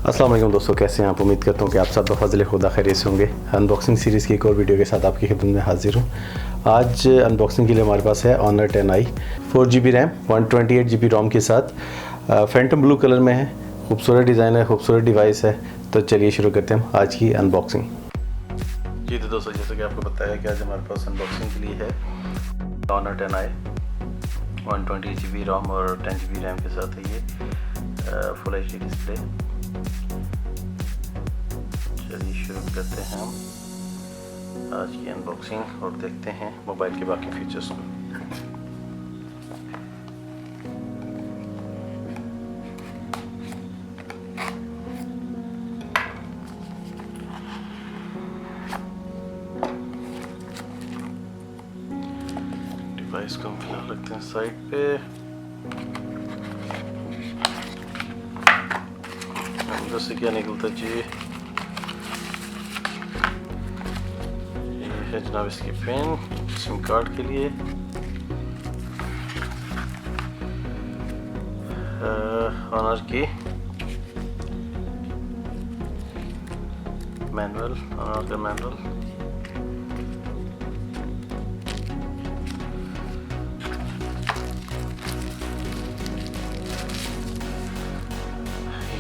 अस्सलाम वालेकुम दोस्तों, कैसे हैं आप? उम्मीद करता हूँ कि आप सब बफज़ल खुदा खैरियत से होंगे। अनबॉक्सिंग सीरीज़ की एक और वीडियो के साथ आपकी खिदमत में हाजिर हूँ। आज अनबॉक्सिंग के लिए हमारे पास है Honor 10i 4GB RAM 128GB रोम के साथ। फैंटम ब्लू कलर में है। खूबसूरत डिज़ाइन है, खूबसूरत डिवाइस है। तो चलिए शुरू करते हैं हम आज की अनबॉक्सिंग। जी तो दोस्तों, जैसे कि आपको बताया कि आज हमारे पास अनबॉक्सिंग के लिए है Honor 10i 128GB रोम और 10GB रैम के साथ है ये फुल HD डिस्प्ले। चलिए शुरू करते हैं हम आज की अनबॉक्सिंग और देखते हैं मोबाइल के बाकी फीचर्स को। डिवाइस को हम फिलहाल रखते हैं साइड पे। अंदर से क्या निकलता जी? है जनाब इसकी पेन सिम कार्ड के लिए, ऑनर की मैनुअल, ऑनर का मैनुअल,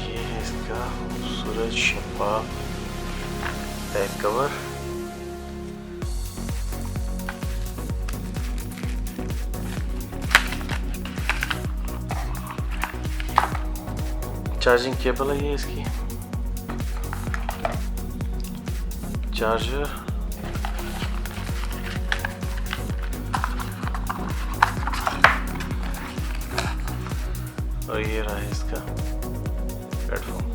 ये है इसका खूबसूरत शफाफ बैक कवर। चार्जिंग केबल है ये इसकी, चार्जर, और ये रहा है इसका हेडफोन।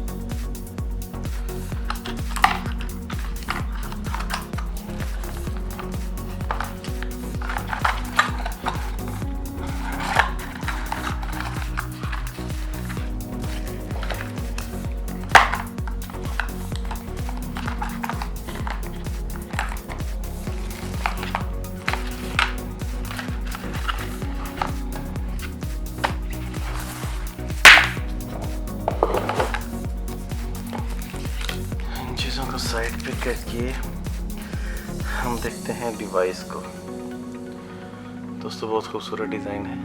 चीज़ों को साइड पे करके हम देखते हैं डिवाइस को। दोस्तों बहुत खूबसूरत डिज़ाइन है।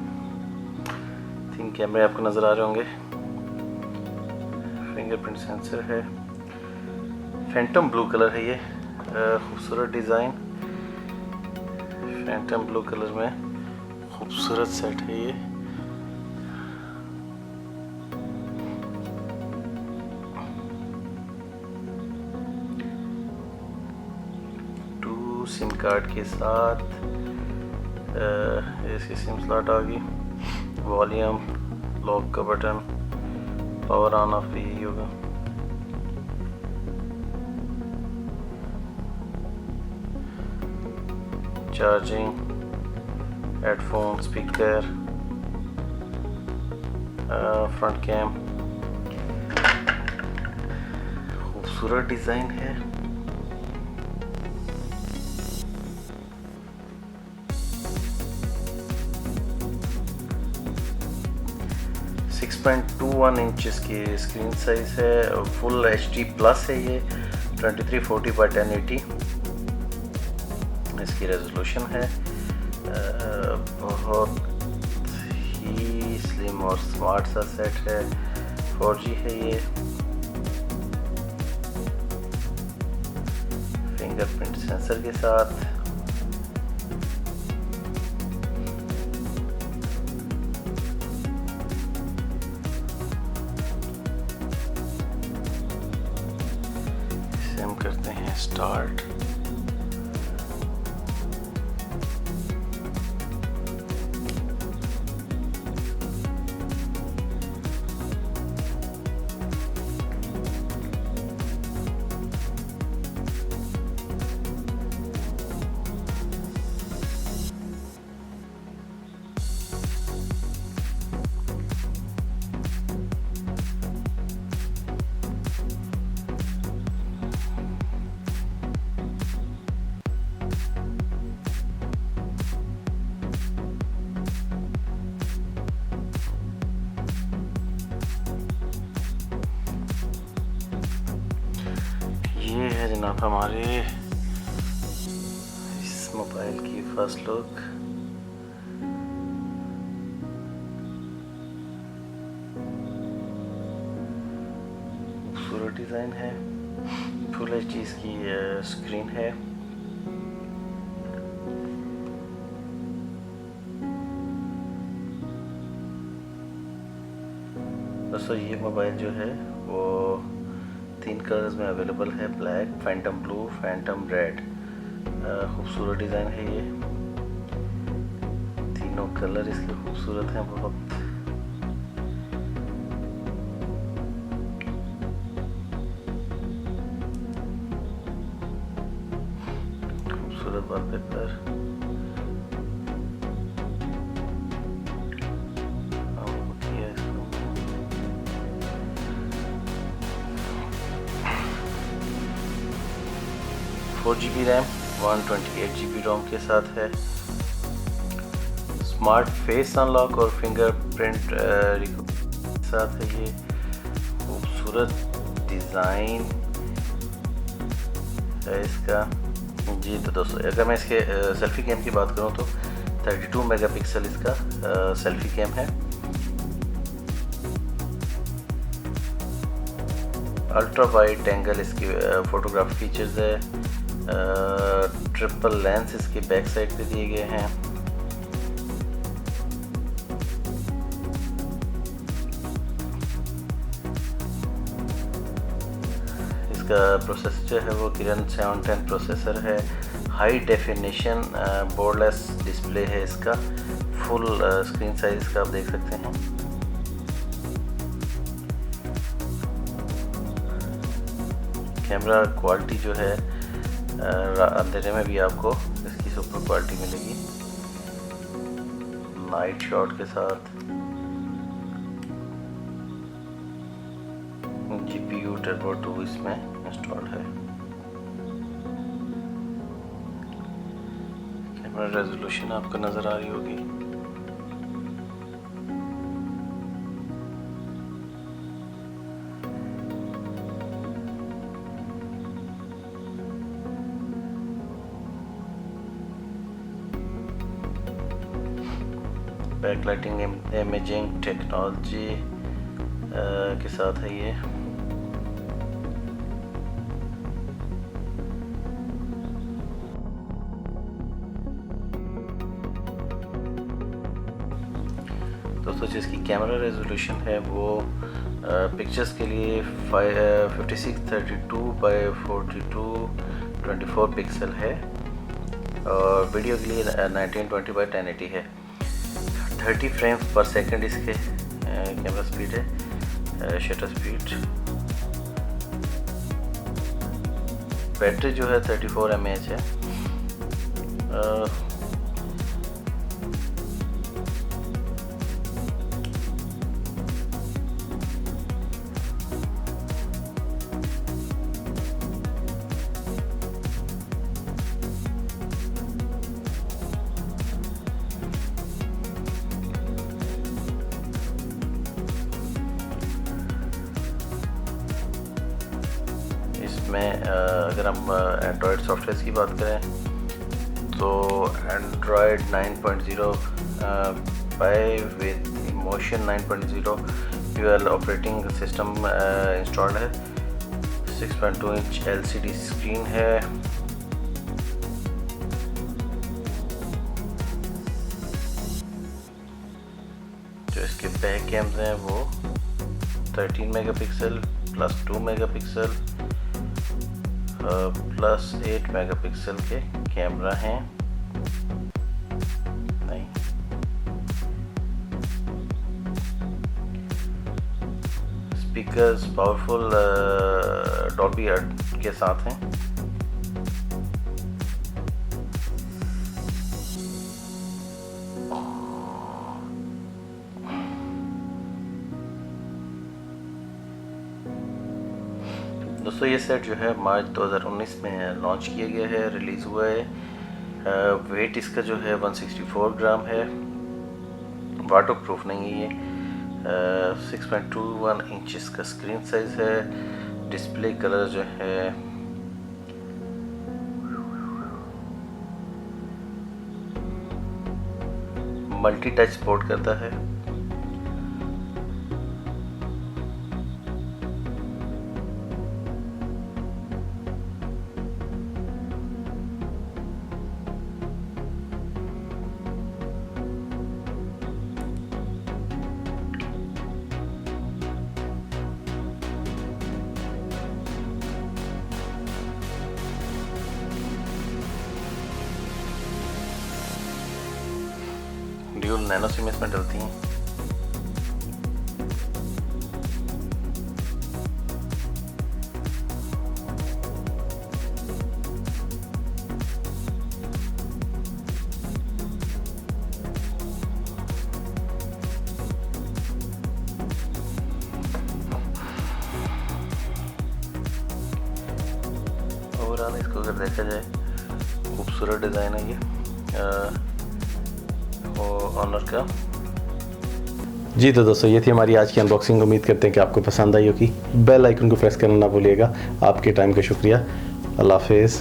3 कैमरे आपको नज़र आ रहे होंगे। फिंगरप्रिंट सेंसर है। फैंटम ब्लू कलर है ये, खूबसूरत डिज़ाइन। फैंटम ब्लू कलर में खूबसूरत सेट है ये। सिम कार्ड के साथ इसकी सिम स्लॉट आ गई, वॉल्यूम, लॉक का बटन, पावर ऑन ऑफ भी यही होगा। Charging, headphone, speaker, front cam, खूबसूरत डिज़ाइन है। 6.21 इंचेस की स्क्रीन साइज है। फुल HD प्लस है ये, 2340x1080 इसकी रेजोल्यूशन है। बहुत ही स्लिम और स्मार्ट सा सेट है। 4G है ये। फिंगरप्रिंट सेंसर के साथ। हम करते हैं स्टार्ट। ये है जनाब हमारे इस मोबाइल की फर्स्ट लुक। खूबसूरत डिज़ाइन है, फुल एचडी इसकी स्क्रीन है। दोस्तों ये मोबाइल जो है वो 3 कलर्स में अवेलेबल है, black, Phantom blue, Phantom red. खूबसूरत डिज़ाइन है ये, तीनों कलर इसके खूबसूरत हैं बहुत। खूबसूरत wallpaper. Four GB RAM, 128 GB रोम के साथ है। स्मार्ट फेस अनलॉक और फिंगरप्रिंट के साथ है ये। खूबसूरत डिज़ाइन है इसका जी। तो दोस्तों अगर मैं इसके सेल्फ़ी कैम की बात करूं तो 32 मेगापिक्सल इसका सेल्फ़ी कैम है। अल्ट्रा वाइड एंगल इसकी फ़ोटोग्राफ फीचर्स है। ट्रिपल लेंस इसके बैक साइड पे दिए गए हैं। इसका प्रोसेसर जो है वो किरन 710 प्रोसेसर है। हाई डेफिनेशन बोर्डलेस डिस्प्ले है इसका। फुल स्क्रीन साइज इसका आप देख सकते हैं। कैमरा क्वालिटी जो है अंधेरे में भी आपको इसकी सुपर क्वालिटी मिलेगी, नाइट शॉट के साथ। GPU टर्बो 2 इसमें इंस्टॉल्ड है। कैमरा रेजोल्यूशन आपको नज़र आ रही होगी। बैकलाइटिंग इमेजिंग टेक्नोलॉजी के साथ है ये। दोस्तों जिसकी कैमरा रेजोल्यूशन है वो पिक्चर्स के लिए 5632 बाई 4224 पिक्सल है और वीडियो के लिए 1920 बाई 1080 है। 30 फ्रेम्स पर सेकंड इसके कैमरा स्पीड है, शटर स्पीड। बैटरी जो है 34 mAh है। में अगर हम एंड्रॉयड सॉफ्टवेयर की बात करें तो Android 9.05 with emotion 9.0 dual operating system installed है। 6.2 इंच LCD स्क्रीन है। जो इसके बैक कैम्स हैं वो 13 megapixel plus 2 megapixel plus 8 megapixel के कैमरा हैं। नहीं, स्पीकर्स पावरफुल डॉल्बी के साथ हैं। दोस्तों ये सेट जो है मार्च 2019 में लॉन्च किया गया है, रिलीज़ हुआ है। वेट इसका जो है 164 ग्राम है। वाटर प्रूफ नहीं है ये। 6.21 इंच का स्क्रीन साइज़ है। डिस्प्ले कलर जो है मल्टी टच सपोर्ट करता है। ड्यूल नैनो सिम इसमें डलती हैं। ओवरऑल इसको अगर देखा जाए खूबसूरत डिज़ाइन है ये ऑनर का। जी तो दोस्तों ये थी हमारी आज की अनबॉक्सिंग। उम्मीद करते हैं कि आपको पसंद आई होगी। बेल आइकन को प्रेस करना ना भूलिएगा। आपके टाइम का शुक्रिया। अल्लाह हाफिज़।